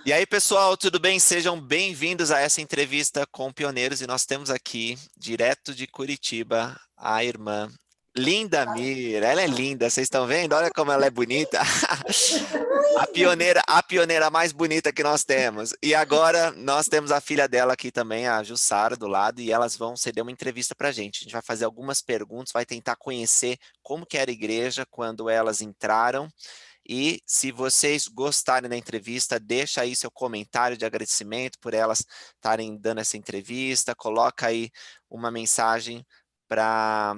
E aí, pessoal, tudo bem? Sejam bem-vindos a essa entrevista com pioneiros. E nós temos aqui, direto de Curitiba, a irmã Linda Mir. Ela é linda, vocês estão vendo? Olha como ela é bonita. A pioneira mais bonita que nós temos. E agora nós temos a filha dela aqui também, a Jussara, do lado, e elas vão ceder uma entrevista para a gente. A gente vai fazer algumas perguntas, vai tentar conhecer como que era a igreja quando elas entraram. E se vocês gostarem da entrevista, deixa aí seu comentário de agradecimento por elas estarem dando essa entrevista, coloca aí uma mensagem para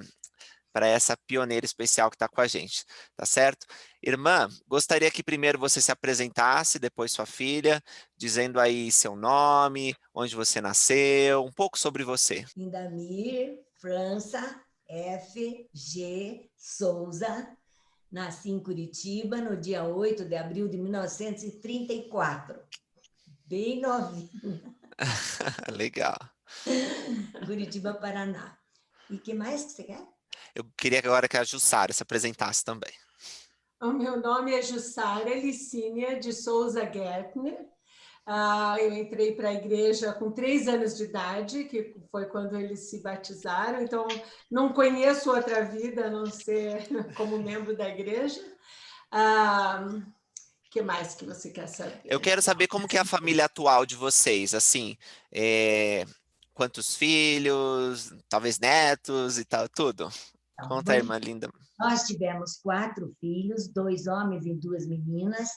essa pioneira especial que está com a gente, tá certo? Irmã, gostaria que primeiro você se apresentasse, depois sua filha, dizendo aí seu nome, onde você nasceu, um pouco sobre você. Lindamir França F. G. Souza. Nasci em Curitiba no dia 8 de abril de 1934. Bem novinha. Legal. Curitiba, Paraná. E o que mais que você quer? Eu queria agora que a Jussara se apresentasse também. O meu nome é Jussara Licínia de Souza Gertner. Eu entrei para a igreja com 3 anos de idade, que foi quando eles se batizaram, então não conheço outra vida a não ser como membro da igreja. O que mais que você quer saber? Eu quero saber como que é a família atual de vocês, assim, quantos filhos, talvez netos e tal, tudo. Conta aí, irmã linda. Nós tivemos 4 filhos, 2 homens e 2 meninas.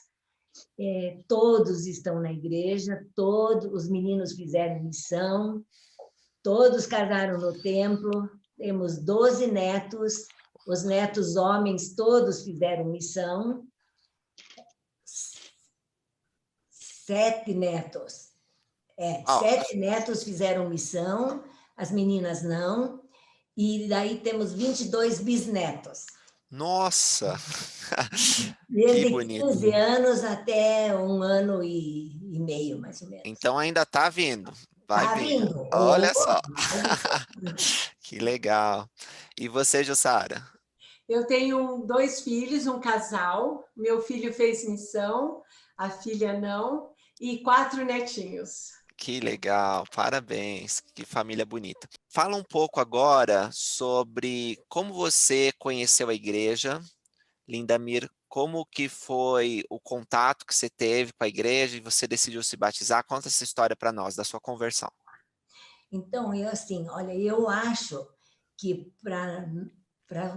Todos estão na igreja, todos os meninos fizeram missão, todos casaram no templo. Temos 12 netos, os netos homens todos fizeram missão. 7 netos. 7 netos fizeram missão, as meninas não. E daí temos 22 bisnetos. Nossa! Desde Que bonito. 15 anos até 1 ano e meio, mais ou menos. Então ainda está vindo. Vai vindo. Vindo. Olha só. Que legal. E você, Jussara? Eu tenho 2 filhos, um casal. Meu filho fez missão, a filha não, e 4 netinhos. Que legal, parabéns, que família bonita. Fala um pouco agora sobre como você conheceu a igreja, Lindamir, como que foi o contato que você teve com a igreja e você decidiu se batizar? Conta essa história para nós, da sua conversão. Então, eu acho que para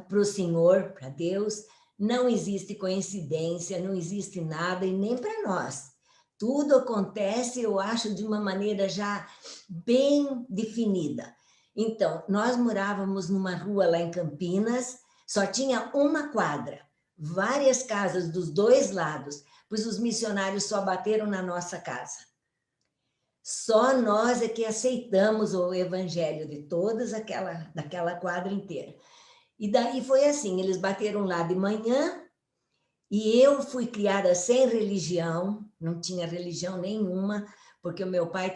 o Senhor, para Deus, não existe coincidência, não existe nada, e nem para nós. Tudo acontece, eu acho, de uma maneira já bem definida. Então, nós morávamos numa rua lá em Campinas, só tinha uma quadra, várias casas dos 2 lados, pois os missionários só bateram na nossa casa. Só nós é que aceitamos o evangelho de daquela quadra inteira. E daí foi assim, eles bateram lá de manhã, e eu fui criada sem religião, não tinha religião nenhuma, porque o meu pai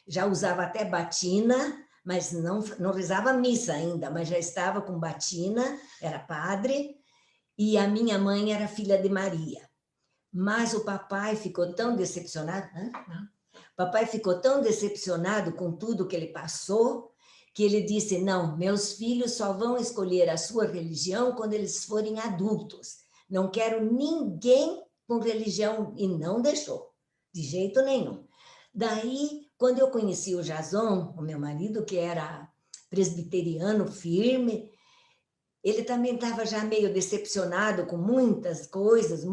já usava até batina, mas não rezava missa ainda, mas já estava com batina, era padre, e a minha mãe era filha de Maria. Mas o papai ficou tão decepcionado, papai ficou tão decepcionado com tudo que ele passou, que ele disse, não, meus filhos só vão escolher a sua religião quando eles forem adultos. Não quero ninguém com religião, e não deixou, de jeito nenhum. Daí, quando eu conheci o Jason, o meu marido, que era presbiteriano firme, ele também estava já meio decepcionado com muitas coisas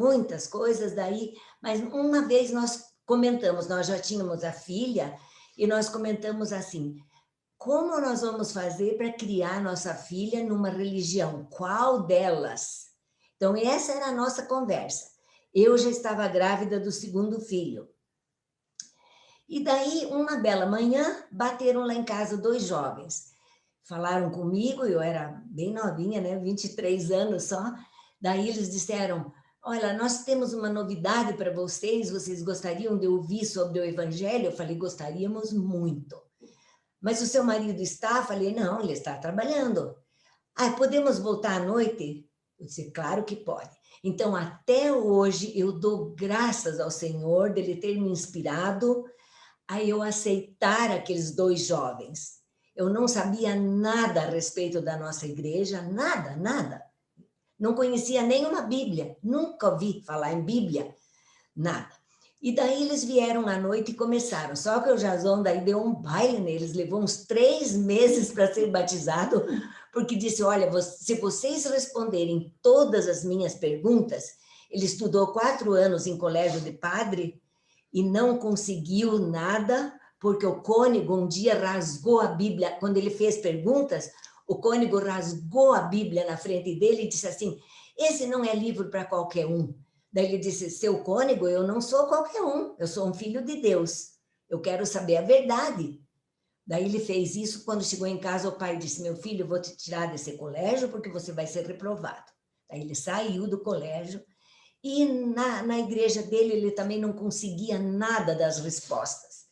daí, mas uma vez nós comentamos, nós já tínhamos a filha, e nós comentamos assim, como nós vamos fazer para criar nossa filha numa religião? Qual delas? Então, essa era a nossa conversa. Eu já estava grávida do 2º filho. E daí, uma bela manhã, bateram lá em casa 2 jovens. Falaram comigo, eu era bem novinha, né? 23 anos só. Daí eles disseram, olha, nós temos uma novidade para vocês gostariam de ouvir sobre o evangelho? Eu falei, gostaríamos muito. Mas o seu marido está? Eu falei, não, ele está trabalhando. Podemos voltar à noite? Eu disse, claro que pode. Então, até hoje, eu dou graças ao Senhor dele ter me inspirado a eu aceitar aqueles 2 jovens. Eu não sabia nada a respeito da nossa igreja, nada, nada. Não conhecia nenhuma Bíblia, nunca ouvi falar em Bíblia, nada. E daí eles vieram à noite e começaram. Só que o Jason daí deu um baile neles, levou uns 3 meses para ser batizado, porque disse, olha, se vocês responderem todas as minhas perguntas, ele estudou 4 anos em colégio de padre e não conseguiu nada, porque o cônego um dia rasgou a Bíblia, quando ele fez perguntas, o cônego rasgou a Bíblia na frente dele e disse assim, esse não é livro para qualquer um. Daí ele disse, seu cônego, eu não sou qualquer um, eu sou um filho de Deus, eu quero saber a verdade. Daí ele fez isso, quando chegou em casa, o pai disse, meu filho, eu vou te tirar desse colégio porque você vai ser reprovado. Daí ele saiu do colégio e na igreja dele ele também não conseguia nada das respostas.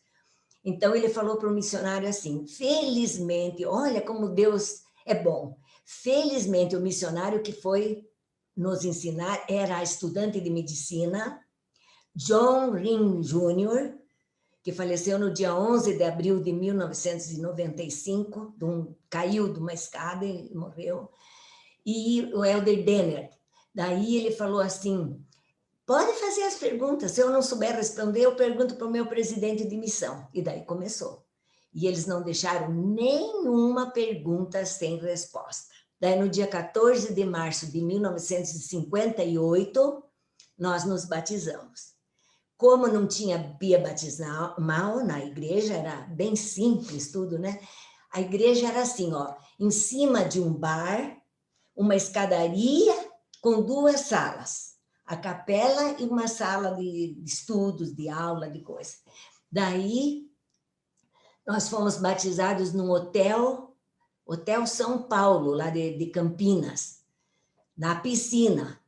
Então ele falou para o missionário assim, felizmente, olha como Deus é bom, felizmente o missionário que foi nos ensinar era estudante de medicina, John Ring Jr., que faleceu no dia 11 de abril de 1995, caiu de uma escada e morreu, e o Elder Denner. Daí ele falou assim, pode fazer as perguntas, se eu não souber responder, eu pergunto para o meu presidente de missão. E daí começou. E eles não deixaram nenhuma pergunta sem resposta. Daí, no dia 14 de março de 1958, nós nos batizamos. Como não tinha pia batismal na igreja, era bem simples tudo, né? A igreja era assim, ó, em cima de um bar, uma escadaria com 2 salas. A capela e uma sala de estudos, de aula, de coisa. Daí, nós fomos batizados num Hotel São Paulo, lá de Campinas, na piscina.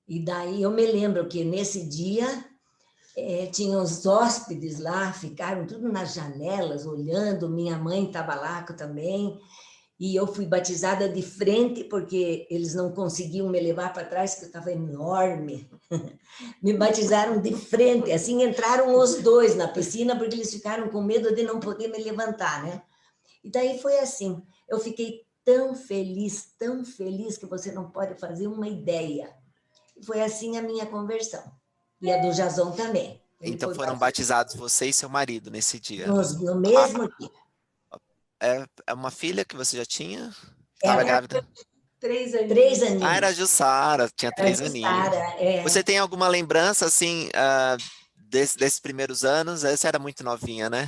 E daí eu me lembro que nesse dia tinha os hóspedes lá, ficaram tudo nas janelas, olhando, minha mãe estava lá também, e eu fui batizada de frente, porque eles não conseguiam me levar para trás, porque eu estava enorme. Me batizaram de frente, assim entraram os 2 na piscina, porque eles ficaram com medo de não poder me levantar, né? E daí foi assim, eu fiquei tão feliz, que você não pode fazer uma ideia. Foi assim a minha conversão. E a do Jason também. Ele Então foi foram batizados você e seu marido nesse dia. no mesmo dia. É uma filha que você já tinha? Estava Era grávida? 3 aninhos. 3 Ah, era a aninhos. Jussara, tinha 3 Era aninhos. Jussara, Você tem alguma lembrança, assim, desses primeiros anos? Você era muito novinha, né?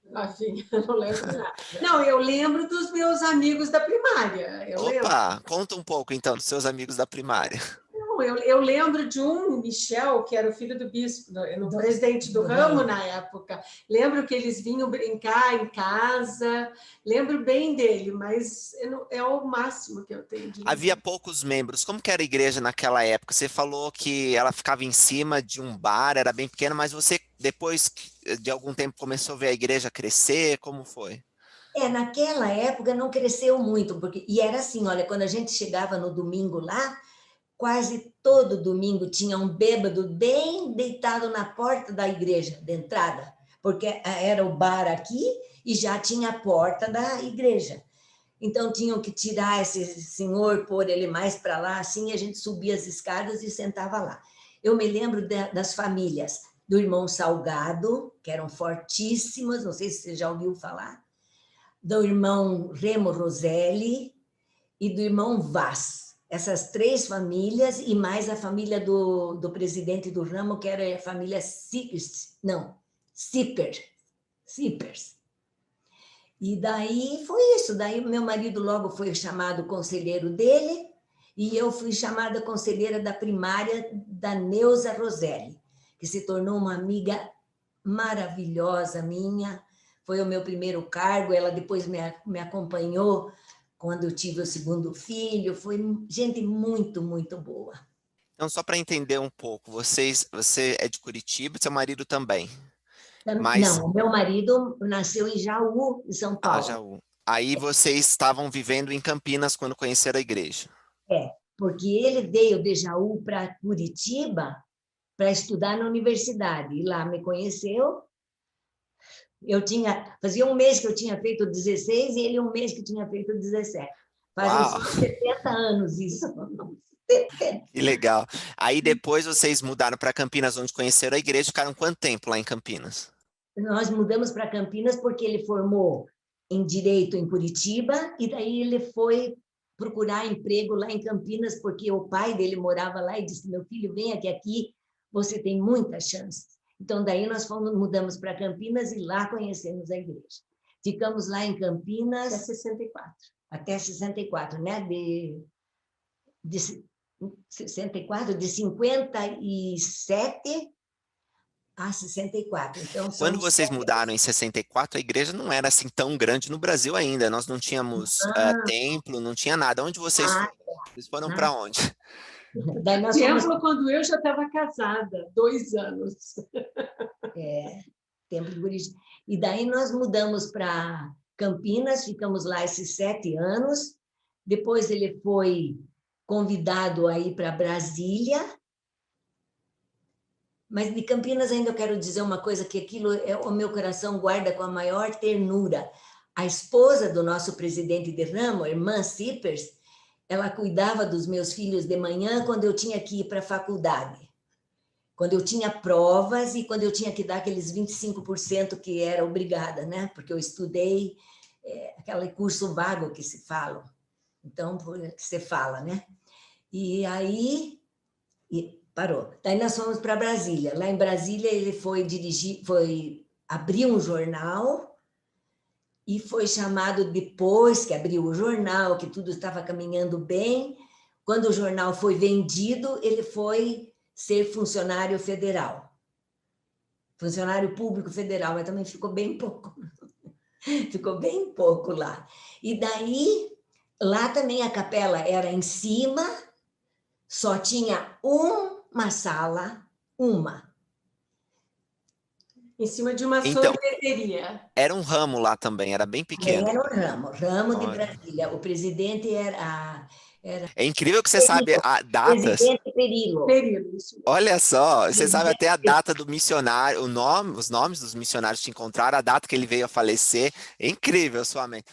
Novinha, não lembro nada. Não, eu lembro dos meus amigos da primária. Eu lembro. Opa, conta um pouco, então, dos seus amigos da primária. Não, eu lembro de um, Michel, que era o filho do bispo, no presidente do ramo na época. Lembro que eles vinham brincar em casa. Lembro bem dele, mas é o máximo que eu tenho de lembrança. Havia poucos membros. Como que era a igreja naquela época? Você falou que ela ficava em cima de um bar, era bem pequena, mas você, depois de algum tempo, começou a ver a igreja crescer? Como foi? Naquela época não cresceu muito, e era assim, olha, quando a gente chegava no domingo lá, quase todo domingo tinha um bêbado bem deitado na porta da igreja, de entrada, porque era o bar aqui e já tinha a porta da igreja. Então tinham que tirar esse senhor, pôr ele mais para lá, assim, e a gente subia as escadas e sentava lá. Eu me lembro das famílias do irmão Salgado, que eram fortíssimas, não sei se você já ouviu falar, do irmão Remo Roselli e do irmão Vaz. Essas 3 famílias e mais a família do presidente do ramo, que era a família Cipers. E daí foi isso. Daí meu marido logo foi chamado conselheiro dele e eu fui chamada conselheira da primária da Neuza Roselli, que se tornou uma amiga maravilhosa minha. Foi o meu primeiro cargo, ela depois me acompanhou quando eu tive o 2º filho, foi gente muito, muito boa. Então, só para entender um pouco, você é de Curitiba, seu marido também. Mas, Não, meu marido nasceu em Jaú, em São Paulo. Jaú. Aí vocês estavam vivendo em Campinas quando conheceram a igreja. porque ele veio de Jaú para Curitiba para estudar na universidade, e lá me conheceu. Fazia um mês que eu tinha feito 16 e ele um mês que tinha feito 17. Fazem Uau, 70 anos isso. que legal. Aí depois vocês mudaram para Campinas, onde conheceram a igreja, ficaram quanto tempo lá em Campinas? Nós mudamos para Campinas porque ele formou em Direito em Curitiba e daí ele foi procurar emprego lá em Campinas porque o pai dele morava lá e disse, meu filho, venha aqui, você tem muita chance. Então, daí nós mudamos para Campinas e lá conhecemos a igreja. Ficamos lá em Campinas... Até 64. Até 64, né? De 64, de 57 a 64. Então, Quando vocês mudaram em 64, a igreja não era assim tão grande no Brasil ainda. Nós não tínhamos templo, não tinha nada. Onde vocês foram? Vocês foram para onde? Daí nós Templo, quando eu já estava casada, 2 anos. Templo de Curitiba. E daí nós mudamos para Campinas, ficamos lá esses 7 anos. Depois ele foi convidado a ir para Brasília. Mas de Campinas ainda eu quero dizer uma coisa, que aquilo o meu coração guarda com a maior ternura. A esposa do nosso presidente de ramo, a irmã Cipers, ela cuidava dos meus filhos de manhã quando eu tinha que ir para a faculdade. Quando eu tinha provas e quando eu tinha que dar aqueles 25% que era obrigada, né? Porque eu estudei aquele curso vago que se fala. Então, que você fala, né? E aí... parou. Daí nós fomos para Brasília. Lá em Brasília ele foi abrir um jornal e foi chamado depois que abriu o jornal, que tudo estava caminhando bem. Quando o jornal foi vendido, ele foi ser funcionário federal. Funcionário público federal, mas também ficou bem pouco. Ficou bem pouco lá. E daí, lá também a capela era em cima, só tinha uma sala, uma. Em cima de uma Então, sorveteria. era um ramo lá também, era bem pequeno. Era um ramo de Olha. Brasília. O presidente era É incrível que você sabe datas. presidente Perillo. Período, isso. Olha só, você sabe até a data do missionário, os nomes dos missionários que encontraram, a data que ele veio a falecer. É incrível sua mente.